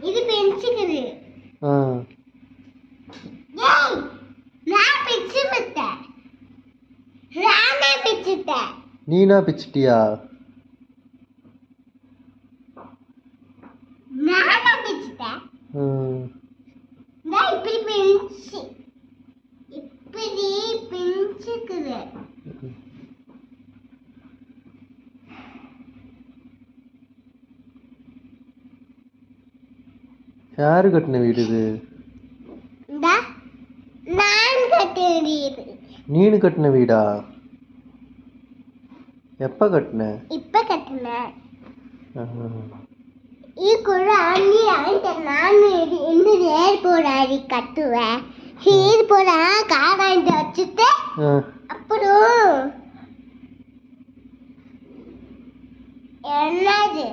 இது பெஞ்சுக்குது. நான் பிச்சுட்டேன். நானே பிச்சுட்டேன். நீனா பிச்சிட்டியா? நானே பிச்சுட்டேன். நான் இப்படி பெஞ்சு இப்படி பெஞ்சுக்குது. யாரு கட்டின வீடு இது? நான் கட்டின வீடு. நீனு கட்டின வீடா? எப்ப கட்டின? இப்ப கட்டின. இது கூட அண்ணி ஆயிட்ட. நான் இந்த நேர் போடாடி கட்டுவேன். சீர் போட காராண்டி வச்சுட்டு அப்புறம் என்னது